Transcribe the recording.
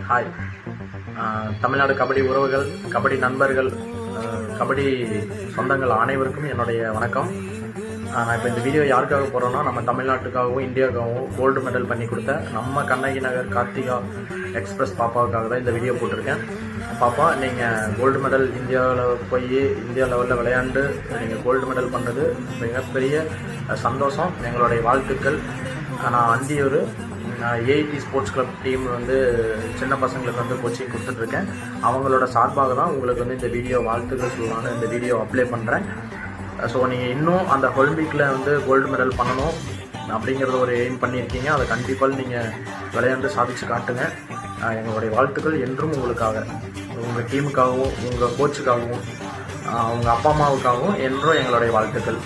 Hi. Tamil Nadu kabaddi உறவுகள், கபடி நண்பர்கள், கபடி சொந்தங்கள் அனைவருக்கும் என்னுடைய வணக்கம். நான் இப்போ இந்த வீடியோ யாருக்காக போகிறோன்னா, நம்ம தமிழ்நாட்டுக்காகவும் இந்தியாவுக்காகவும் கோல்டு மெடல் பண்ணி கொடுத்த நம்ம கண்ணகி நகர் கார்த்திகா எக்ஸ்பிரஸ் பாப்பாவுக்காக தான் இந்த வீடியோ போட்டிருக்கேன். பாப்பா, நீங்கள் கோல்டு மெடல் இந்தியாவில் போய் இந்தியா லெவலில் விளையாண்டு நீங்கள் கோல்டு மெடல் பண்ணது மிகப்பெரிய சந்தோஷம். எங்களுடைய வாழ்த்துக்கள். நான் Anthiyur AIT sports club team சின்ன பசங்களுக்கு கோச்சிங் கொடுத்துட்ருக்கேன். அவங்களோட சார்பாக தான் உங்களுக்கு இந்த வீடியோ வாழ்த்துக்கள் சொல்லலான்னு இந்த வீடியோ அப்ளை பண்ணுறேன். ஸோ நீங்கள் இன்னும் அந்த ஒலிம்பிக்கில் கோல்டு மெடல் பண்ணணும் அப்படிங்கிறத ஒரு எய்ம் பண்ணியிருக்கீங்க. அதை கண்டிப்பாக நீங்கள் விளையாண்டு சாதிச்சு காட்டுங்க. எங்களுடைய வாழ்த்துக்கள் என்றும் உங்களுக்காக, உங்கள் டீமுக்காகவும், உங்கள் கோச்சுக்காகவும், உங்கள் அப்பா அம்மாவுக்காகவும் என்றும் எங்களுடைய வாழ்த்துக்கள்.